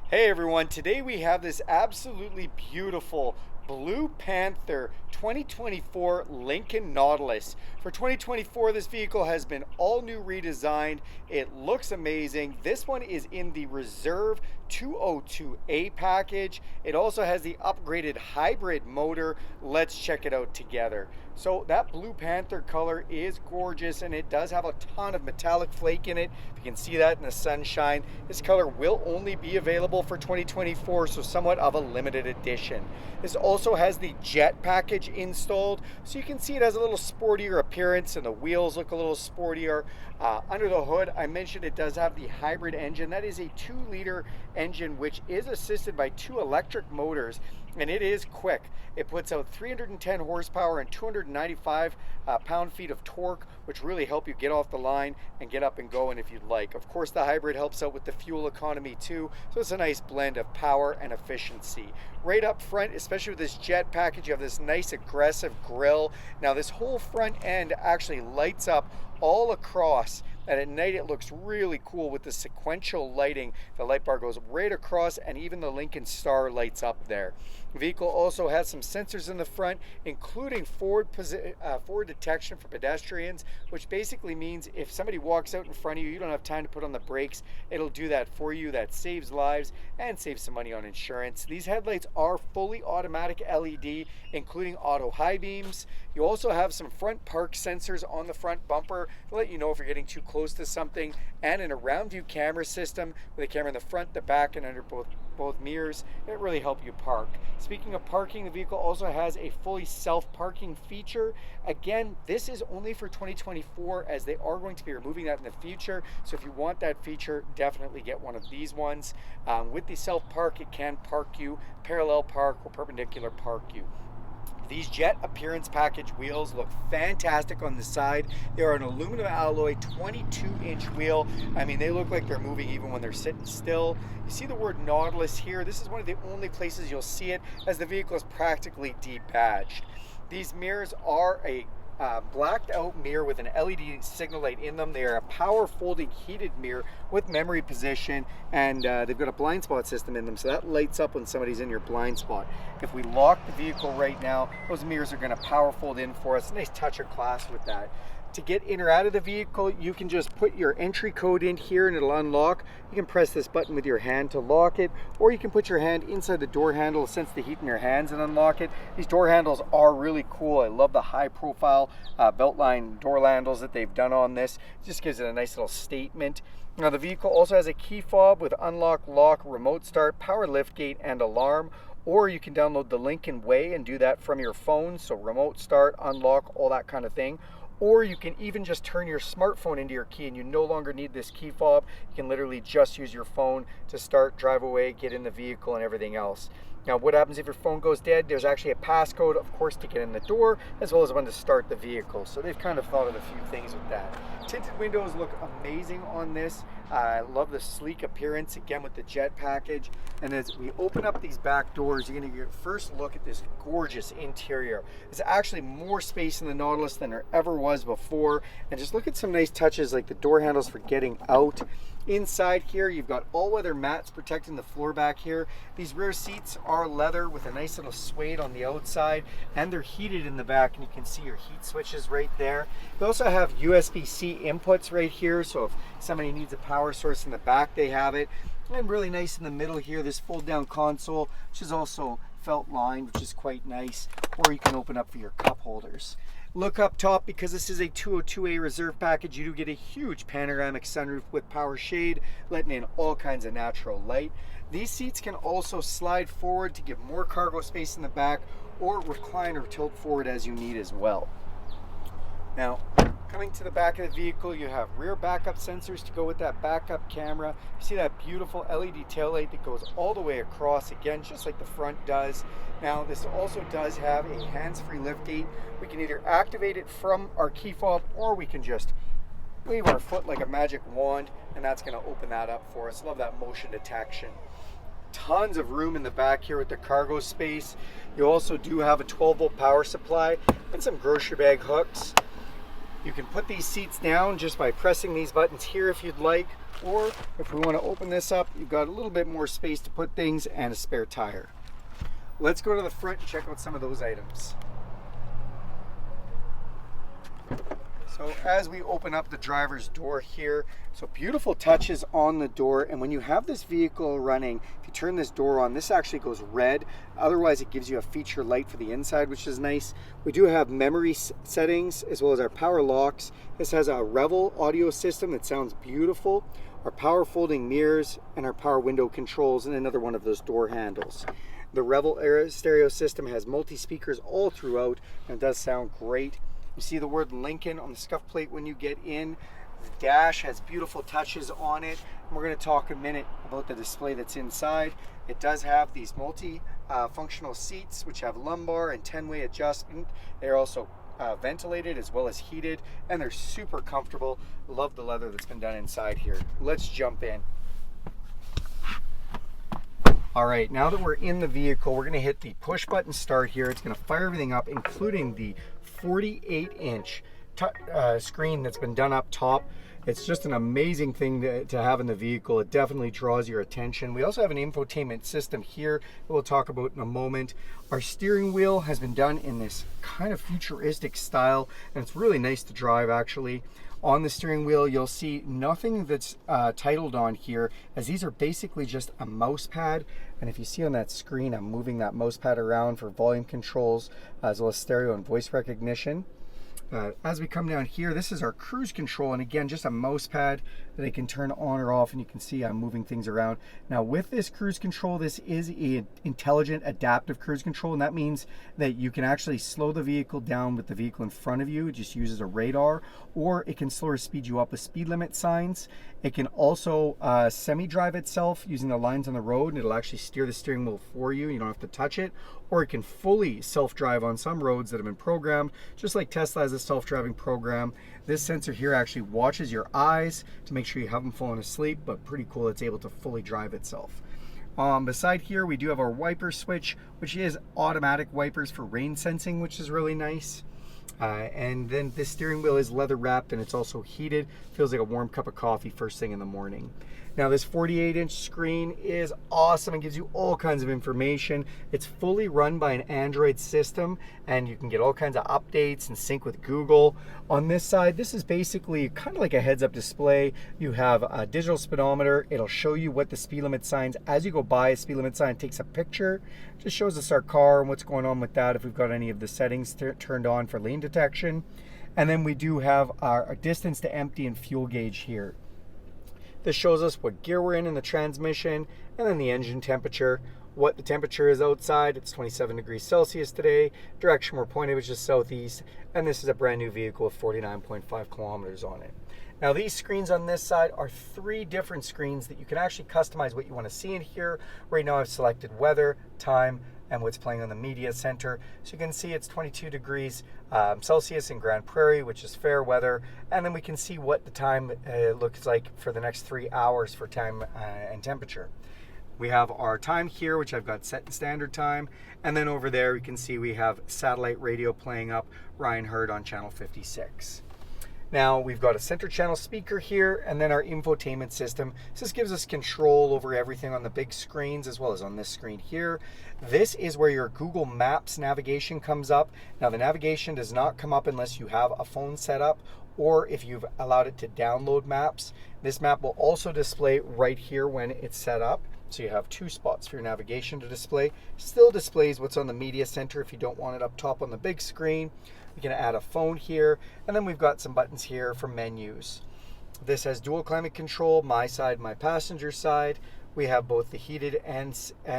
Hey everyone, today we have this absolutely beautiful blue Panther 2024 Lincoln Nautilus. For 2024, this vehicle has been all new redesigned. It looks amazing. This one is in the Reserve 202A package. It also has the upgraded hybrid motor. Let's check it out together. So that blue Panther color is gorgeous, and it does have a ton of metallic flake in it. If you can see that in the sunshine, this color will only be available for 2024, so somewhat of a limited edition. This also has the jet package installed, so you can see it has a little sportier appearance, and the wheels look a little sportier. Under the hood, I mentioned it does have the hybrid engine. That is a 2-liter engine, which is assisted by 2 electric motors, and it is quick. It puts out 310 horsepower and 295 pound-feet of torque, which really help you get off the line and get up and going if you'd like. Of course, the hybrid helps out with the fuel economy too, so it's a nice blend of power and efficiency. Right up front, especially with this jet package, you have this nice aggressive grille. Now, this whole front end actually lights up all across, and at night it looks really cool with the sequential lighting. The light bar goes right across, and even the Lincoln Star lights up there. The vehicle also has some sensors in the front, including forward detection for pedestrians, which basically means if somebody walks out in front of you, you don't have time to put on the brakes, it'll do that for you. That saves lives and saves some money on insurance. These headlights are fully automatic LED, including auto high beams. You also have some front park sensors on the front bumper to let you know if you're getting too close to something, and an around view camera system with a camera in the front, the back, and under both mirrors that really help you park. Speaking of parking, the vehicle also has a fully self-parking feature. Again, this is only for 2024, as they are going to be removing that in the future. So if you want that feature, definitely get one of these ones. With the self-park, it can park you, parallel park, or perpendicular park you. These jet appearance package wheels look fantastic on the side. They are an aluminum alloy 22-inch wheel. I mean, they look like they're moving even when they're sitting still. You see the word Nautilus here. This is one of the only places you'll see it, as the vehicle is practically debadged. These mirrors are a blacked out mirror with an LED signal light in them. They are a power folding heated mirror with memory position, and they've got a blind spot system in them, so that lights up when somebody's in your blind spot. If we lock the vehicle right now, those mirrors are going to power fold in for us. Nice touch of class with that. To get in or out of the vehicle, you can just put your entry code in here and it'll unlock. You can press this button with your hand to lock it, or you can put your hand inside the door handle, sense the heat in your hands, and unlock it. These door handles are really cool. I love the high profile belt-line door handles that they've done on this. It just gives it a nice little statement. Now, the vehicle also has a key fob with unlock, lock, remote start, power liftgate, and alarm. Or you can download the Lincoln Way and do that from your phone, so remote start, unlock, all that kind of thing. Or you can even just turn your smartphone into your key, and you no longer need this key fob. You can literally just use your phone to start, drive away, get in the vehicle, and everything else. Now, what happens if your phone goes dead? There's actually a passcode, of course, to get in the door, as well as one to start the vehicle. So they've kind of thought of a few things with that. Tinted windows look amazing on this. I love the sleek appearance, again, with the jet package. And as we open up these back doors, you're going to get a first look at this gorgeous interior. There's actually more space in the Nautilus than there ever was before. And just look at some nice touches like the door handles for getting out. Inside here, you've got all-weather mats protecting the floor back here. These rear seats are leather with a nice little suede on the outside, and they're heated in the back, and you can see your heat switches right there. They also have USB-C inputs right here, so if somebody needs a power source in the back, they have it. And really nice in the middle here, this fold-down console, which is also felt lined, which is quite nice, or you can open up for your cup holders. Look up top, because this is a 202A reserve package, you do get a huge panoramic sunroof with power shade, letting in all kinds of natural light. These seats can also slide forward to give more cargo space in the back, or recline or tilt forward as you need as well. Now, coming to the back of the vehicle, you have rear backup sensors to go with that backup camera. You see that beautiful LED taillight that goes all the way across, again, just like the front does. Now, this also does have a hands-free liftgate. We can either activate it from our key fob, or we can just wave our foot like a magic wand, and that's going to open that up for us. Love that motion detection. Tons of room in the back here with the cargo space. You also do have a 12-volt power supply and some grocery bag hooks. You can put these seats down just by pressing these buttons here if you'd like, or if we want to open this up, you've got a little bit more space to put things and a spare tire. Let's go to the front and check out some of those items. So as we open up the driver's door here, so beautiful touches on the door, and when you have this vehicle running, if you turn this door on, this actually goes red. Otherwise it gives you a feature light for the inside, which is nice. We do have memory settings as well as our power locks. This has a Revel audio system that sounds beautiful, our power folding mirrors, and our power window controls, and another one of those door handles. The Revel stereo system has multi-speakers all throughout, and it does sound great. You see the word Lincoln on the scuff plate when you get in. The dash has beautiful touches on it. And we're going to talk a minute about the display that's inside. It does have these multi-functional seats, which have lumbar and 10-way adjustment. They're also ventilated as well as heated, and they're super comfortable. Love the leather that's been done inside here. Let's jump in. All right, now that we're in the vehicle, we're gonna hit the push button start here. It's gonna fire everything up, including the 48-inch screen that's been done up top. It's just an amazing thing to have in the vehicle. It definitely draws your attention. We also have an infotainment system here that we'll talk about in a moment. Our steering wheel has been done in this kind of futuristic style, and it's really nice to drive actually. On the steering wheel, you'll see nothing that's titled on here, as these are basically just a mouse pad. And if you see on that screen, I'm moving that mouse pad around for volume controls, as well as stereo and voice recognition. As we come down here, this is our cruise control, and again, just a mouse pad that I can turn on or off, and you can see I'm moving things around. Now with this cruise control, this is an intelligent adaptive cruise control, and that means that you can actually slow the vehicle down with the vehicle in front of you. It just uses a radar, or it can slow or speed you up with speed limit signs. It can also semi-drive itself using the lines on the road, and it'll actually steer the steering wheel for you. You don't have to touch it. Or it can fully self-drive on some roads that have been programmed, just like Tesla has a self-driving program. This sensor here actually watches your eyes to make sure you haven't fallen asleep, but pretty cool, it's able to fully drive itself. Beside here, we do have our wiper switch, which is automatic wipers for rain sensing, which is really nice. And then this steering wheel is leather wrapped, and it's also heated. Feels like a warm cup of coffee first thing in the morning. Now this 48-inch screen is awesome and gives you all kinds of information. It's fully run by an Android system, and you can get all kinds of updates and sync with Google. On this side, this is basically kind of like a heads-up display. You have a digital speedometer. It'll show you what the speed limit signs. As you go by a speed limit sign, it takes a picture. Just shows us our car and what's going on with that, if we've got any of the settings turned on for lane detection. And then we do have our distance to empty and fuel gauge here. This shows us what gear we're in the transmission, and then the engine temperature, what the temperature is outside. It's 27 degrees Celsius today. Direction we're pointed, which is southeast, and this is a brand new vehicle with 49.5 kilometers on it. Now these screens on this side are 3 different screens that you can actually customize what you want to see in here. Right now I've selected weather, time, and what's playing on the media center. So you can see it's 22 degrees Celsius in Grand Prairie, which is fair weather. And then we can see what the time looks like for the next 3 hours for time and temperature. We have our time here, which I've got set in standard time. And then over there, you can see we have satellite radio playing up Ryan Hurd on channel 56. Now we've got a center channel speaker here, and then our infotainment system. So this gives us control over everything on the big screens as well as on this screen here. This is where your Google Maps navigation comes up. Now the navigation does not come up unless you have a phone set up, or if you've allowed it to download maps. This map will also display right here when it's set up. So you have 2 spots for your navigation to display. Still displays what's on the media center if you don't want it up top on the big screen. We can add a phone here, and then we've got some buttons here for menus. This has dual climate control, my side, my passenger side. We have both the heated and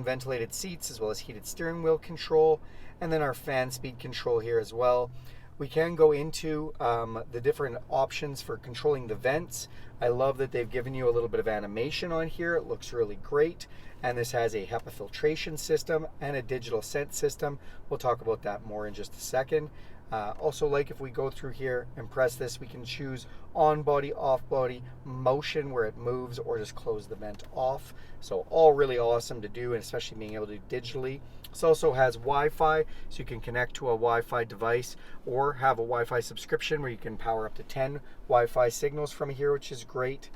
ventilated seats, as well as heated steering wheel control, and then our fan speed control here as well. We can go into the different options for controlling the vents. I love that they've given you a little bit of animation on here. It looks really great. And this has a HEPA filtration system and a digital scent system. We'll talk about that more in just a second. Also, like if we go through here and press this, we can choose on body, off body, motion where it moves, or just close the vent off. So all really awesome to do, and especially being able to do digitally. This also has Wi-Fi, so you can connect to a Wi-Fi device or have a Wi-Fi subscription where you can power up to 10 Wi-Fi signals from here, which is great.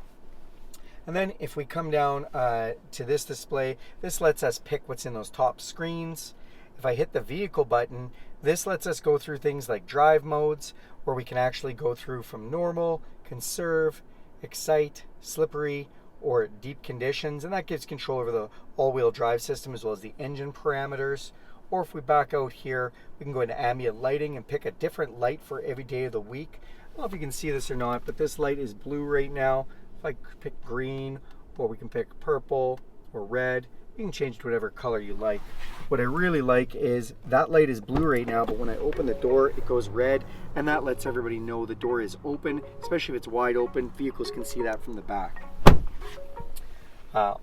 And then if we come down to this display, this lets us pick what's in those top screens. If I hit the vehicle button, this lets us go through things like drive modes, where we can actually go through from normal, conserve, excite, slippery, or deep conditions, and that gives control over the all-wheel drive system as well as the engine parameters. Or if we back out here, we can go into ambient lighting and pick a different light for every day of the week. I don't know if you can see this or not, but this light is blue right now. If I pick green, or we can pick purple or red, you can change it to whatever color you like. What I really like is that light is blue right now, but when I open the door, it goes red, and that lets everybody know the door is open, especially if it's wide open. Vehicles can see that from the back.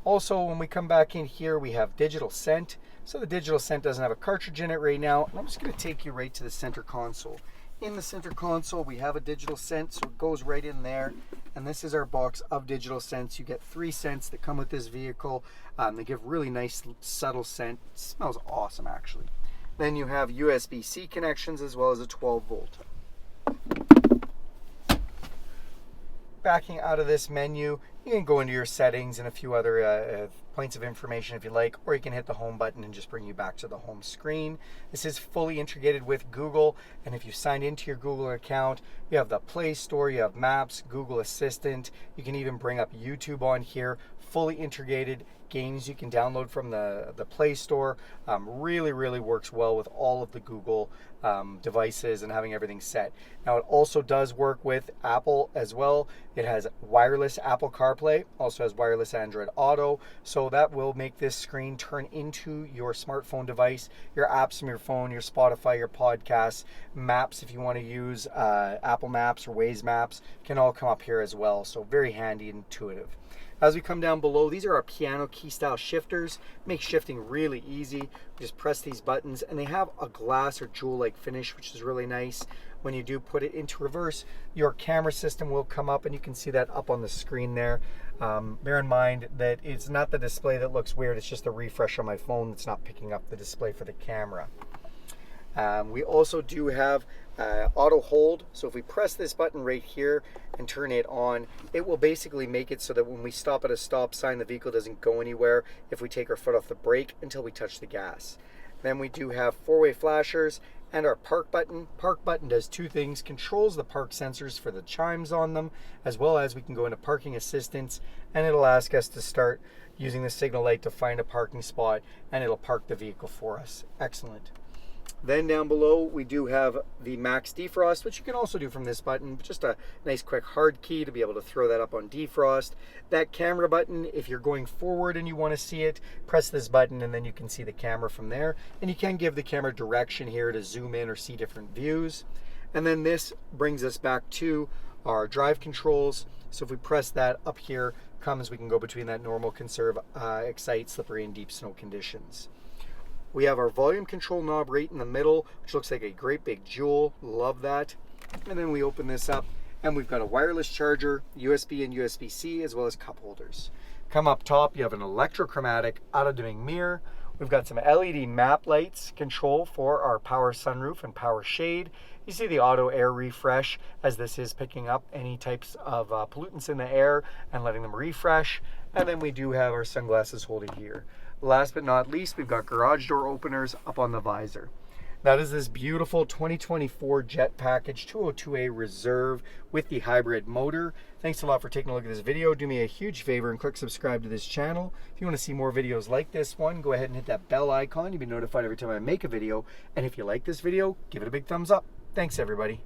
Also, when we come back in here, we have digital scent. So the digital scent doesn't have a cartridge in it right now. I'm just going to take you right to the center console. In the center console, we have a digital scent, so it goes right in there. And this is our box of digital scents. You get 3 scents that come with this vehicle. They give really nice, subtle scent. It smells awesome, actually. Then you have USB-C connections as well as a 12-volt. Backing out of this menu, you can go into your settings and a few other points of information if you like, or you can hit the home button and just bring you back to the home screen. This is fully integrated with Google, and if you signed into your Google account, you have the Play Store, you have Maps, Google Assistant, you can even bring up YouTube on here, fully integrated games you can download from the Play Store. Really works well with all of the Google devices and having everything set. Now it also does work with Apple as well. It has wireless Apple CarPlay, also has wireless Android Auto, so that will make this screen turn into your smartphone device, your apps from your phone, your Spotify, your podcasts, maps if you want to use Apple Maps or Waze Maps can all come up here as well, so very handy and intuitive. As we come down below, these are our piano key style shifters. Make shifting really easy. We just press these buttons, and they have a glass or jewel-like finish, which is really nice. When you do put it into reverse, your camera system will come up, and you can see that up on the screen there. Bear in mind that it's not the display that looks weird, it's just a refresh on my phone that's not picking up the display for the camera. We also do have auto hold, so if we press this button right here and turn it on, it will basically make it so that when we stop at a stop sign, the vehicle doesn't go anywhere if we take our foot off the brake until we touch the gas. Then we do have 4-way flashers and our park button. Park button does 2 things: controls the park sensors for the chimes on them, as well as we can go into parking assistance, and it'll ask us to start using the signal light to find a parking spot, and it'll park the vehicle for us. Excellent. Then down below we do have the max defrost, which you can also do from this button, just a nice quick hard key to be able to throw that up on defrost. That camera button, if you're going forward and you want to see it, press this button and then you can see the camera from there. And you can give the camera direction here to zoom in or see different views. And then this brings us back to our drive controls. So if we press that up here, we can go between that normal, conserve, excite, slippery, and deep snow conditions. We have our volume control knob right in the middle, which looks like a great big jewel. Love that. And then we open this up, and we've got a wireless charger, USB and USB-C, as well as cup holders. Come up top, you have an electrochromatic auto-dimming mirror. We've got some LED map lights control for our power sunroof and power shade. You see the auto air refresh, as this is picking up any types of pollutants in the air and letting them refresh. And then we do have our sunglasses holder here. Last but not least, we've got garage door openers up on the visor. That is this beautiful 2024 Jet Package 202A Reserve with the hybrid motor. Thanks a lot for taking a look at this video. Do me a huge favor and click subscribe to this channel. If you want to see more videos like this one, go ahead and hit that bell icon. You'll be notified every time I make a video. And if you like this video, give it a big thumbs up. Thanks, everybody.